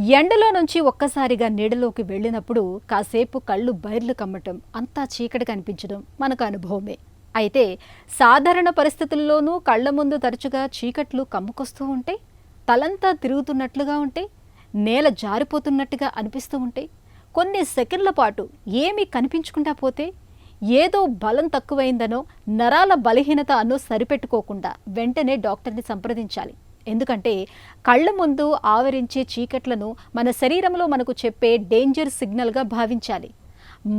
ఎండలో నుంచి ఒక్కసారిగా నీడలోకి వెళ్ళినప్పుడు కాసేపు కళ్ళు బైర్లు కమ్మటం, అంతా చీకటి కనిపించడం మనకు అనుభవమే. అయితే సాధారణ పరిస్థితుల్లోనూ కళ్ళ ముందు తరచుగా చీకట్లు కమ్ముకొస్తూ ఉంటే, తలంతా తిరుగుతున్నట్లుగా ఉంటే, నేల జారిపోతున్నట్టుగా అనిపిస్తూ ఉంటే, కొన్ని సెకండ్ల పాటు ఏమీ కనిపించకుండా పోతే, ఏదో బలం తక్కువైందనో, నరాల బలహీనత అనో సరిపెట్టుకోకుండా వెంటనే డాక్టర్ని సంప్రదించాలి. ఎందుకంటే కళ్ళ ముందు ఆవరించే చీకట్లను మన శరీరంలో మనకు చెప్పే డేంజర్ సిగ్నల్గా భావించాలి.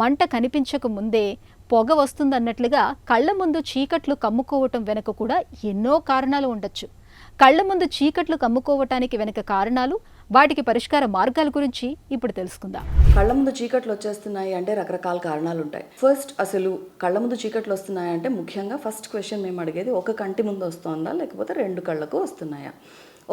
మంట కనిపించక ముందే పొగ వస్తుందన్నట్లుగా కళ్ళ ముందు చీకట్లు కమ్ముకోవటం వెనుక కూడా ఎన్నో కారణాలు ఉండొచ్చు. కళ్ళ ముందు చీకట్లు కమ్ముకోవటానికి వెనుక కారణాలు, వాటికి పరిష్కార మార్గాల గురించి ఇప్పుడు తెలుసుకుందాం. కళ్ళ ముందు చీకట్లు వచ్చేస్తున్నాయి అంటే రకరకాల కారణాలు ఉంటాయి. ఫస్ట్ అసలు కళ్ళ ముందు చీకట్లు వస్తున్నాయి అంటే ముఖ్యంగా ఫస్ట్ క్వశ్చన్ మేము అడిగేది, ఒక కంటి ముందు వస్తుందా లేకపోతే రెండు కళ్ళకు వస్తున్నాయా?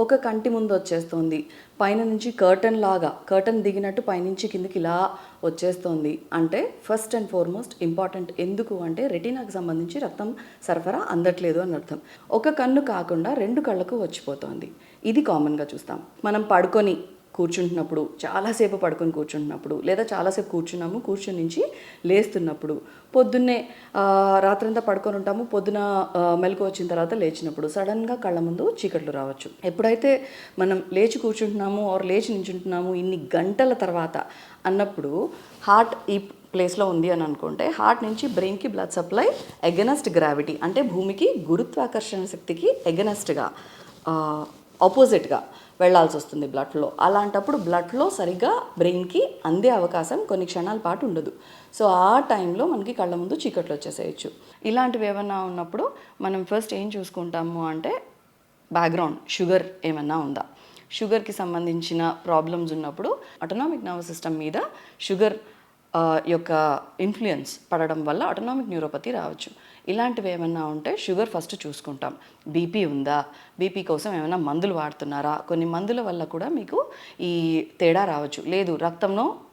ఒక కంటి ముందు వచ్చేస్తుంది, పైన నుంచి కర్టన్ దిగినట్టు పైనుంచి కిందికి ఇలా వచ్చేస్తుంది అంటే ఫస్ట్ అండ్ ఫార్మోస్ట్ ఇంపార్టెంట్. ఎందుకు అంటే రెటీనాకు సంబంధించి రక్తం సరఫరా అందట్లేదు అని అర్థం. ఒక కన్ను కాకుండా రెండు కళ్ళకు వచ్చిపోతుంది. ఇది కామన్గా చూస్తాం. మనం కూర్చుంటున్నప్పుడు, చాలాసేపు పడుకొని కూర్చుంటున్నప్పుడు, లేదా చాలాసేపు కూర్చుని నుంచి లేస్తున్నప్పుడు, పొద్దున్నే రాత్రంతా పడుకొని ఉంటాము, పొద్దున మెలకు వచ్చిన తర్వాత లేచినప్పుడు సడన్గా కళ్ళ ముందు చీకట్లు రావచ్చు. ఎప్పుడైతే మనం లేచి కూర్చుంటున్నాము లేచి నించుంటున్నాము ఇన్ని గంటల తర్వాత అన్నప్పుడు హార్ట్ ఈ ప్లేస్లో ఉంది అని అనుకుంటే, హార్ట్ నుంచి బ్రెయిన్కి బ్లడ్ సప్లై ఎగనెస్ట్ గ్రావిటీ అంటే భూమికి గురుత్వాకర్షణ శక్తికి ఎగనెస్ట్గా ఆపోజిట్గా వెళ్లాల్సి వస్తుంది బ్లడ్లో. అలాంటప్పుడు బ్లడ్లో సరిగ్గా బ్రెయిన్కి అందే అవకాశం కొన్ని క్షణాల పాటు ఉండదు. సో ఆ టైంలో మనకి కళ్ళ ముందు చీకట్లు వచ్చేసేయచ్చు. ఇలాంటివి ఏమన్నా ఉన్నప్పుడు మనం ఫస్ట్ ఏం చూసుకుంటాము అంటే బ్యాక్గ్రౌండ్ షుగర్ ఏమన్నా ఉందా. షుగర్కి సంబంధించిన ప్రాబ్లమ్స్ ఉన్నప్పుడు ఆటోనామిక్ నర్వస్ సిస్టమ్ మీద షుగర్ యొక్క ఇన్ఫ్లుయెన్స్ పడడం వల్ల ఆటోనామిక్ న్యూరోపతి రావచ్చు. ఇలాంటివి ఏమన్నా ఉంటే షుగర్ ఫస్ట్ చూసుకుంటాం. బీపీ ఉందా, బీపీ కోసం ఏమైనా మందులు వాడుతున్నారా, కొన్ని మందుల వల్ల కూడా మీకు ఈ తేడా రావచ్చు. లేదు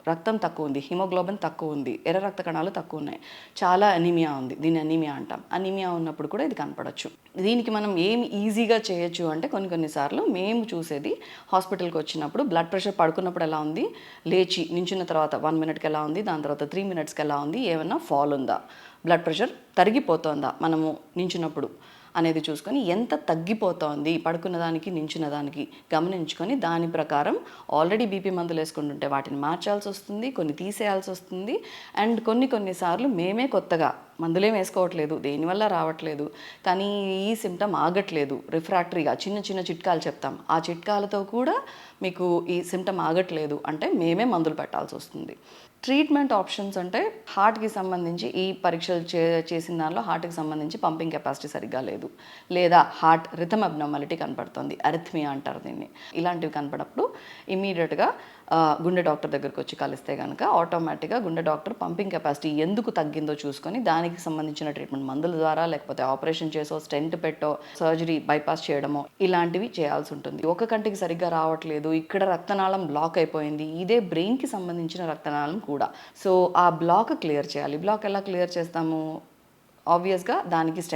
రక్తం తక్కువ ఉంది, హిమోగ్లోబిన్ తక్కువ ఉంది, ఎర్ర రక్త కణాలు తక్కువ ఉన్నాయి, చాలా అనీమియా ఉంది, దీన్ని అనీమియా అంటాం. అనీమియా ఉన్నప్పుడు కూడా ఇది కనపడవచ్చు. దీనికి మనం ఏమి ఈజీగా చేయొచ్చు అంటే కొన్నిసార్లు మేము చూసేది హాస్పిటల్కి వచ్చినప్పుడు బ్లడ్ ప్రెషర్ పడుకున్నప్పుడు ఎలా ఉంది, లేచి నించున్న తర్వాత 1 మినిట్కి ఎలా ఉంది, దాని తర్వాత 3 మినిట్స్కి ఎలా ఉంది, ఏమన్నా ఫాల్ ఉందా, బ్లడ్ ప్రెషర్ తరిగిపోతుందా మనము నించున్నప్పుడు అనేది చూసుకొని, ఎంత తగ్గిపోతోంది పడుకున్న దానికి నించున్న దానికి గమనించుకొని దాని ప్రకారం ఆల్రెడీ బీపీ మందులు వేసుకుంటుంటే వాటిని మార్చాల్సి వస్తుంది, కొన్ని తీసేయాల్సి వస్తుంది. అండ్ కొన్నిసార్లు మేమే కొత్తగా మందులేం వేసుకోవట్లేదు, దేనివల్ల రావట్లేదు, కానీ ఈ సిమ్టమ్ ఆగట్లేదు, రిఫ్రాక్టరీగా చిన్న చిట్కాలు చెప్తాం, ఆ చిట్కాలతో కూడా మీకు ఈ సిమ్టమ్ ఆగట్లేదు అంటే మేమే మందులు పెట్టాల్సి వస్తుంది. ట్రీట్మెంట్ ఆప్షన్స్ అంటే హార్ట్కి సంబంధించి ఈ పరీక్షలు చేసిన దానిలో హార్ట్కి సంబంధించి పంపింగ్ కెపాసిటీ సరిగ్గా లేదు, లేదా హార్ట్ రిథమ్ అబ్నార్మాలిటీ కనపడుతుంది, అరిథ్మియా అంటారు దీన్ని. ఇలాంటివి కనపడప్పుడు ఇమీడియట్గా గుండె డాక్టర్ దగ్గరికి వచ్చి కలిస్తే కనుక ఆటోమేటిక్గా గుండె డాక్టర్ పంపింగ్ కెపాసిటీ ఎందుకు తగ్గిందో చూసుకొని దానికి సంబంధించిన ట్రీట్మెంట్ మందుల ద్వారా, లేకపోతే ఆపరేషన్ చేసో, స్టెంట్ పెట్టో, సర్జరీ బైపాస్ చేయడమో ఇలాంటివి చేయాల్సి ఉంటుంది. ఒక కంటికి సరిగ్గా రావట్లేదు, ఇక్కడ రక్తనాళం బ్లాక్ అయిపోయింది, ఇదే బ్రెయిన్కి సంబంధించిన రక్తనాళం కూడా. సో ఆ బ్లాక్ క్లియర్ చేయాలి. బ్లాక్ ఎలా క్లియర్ చేస్తాము? ఆబ్వియస్గా దానికి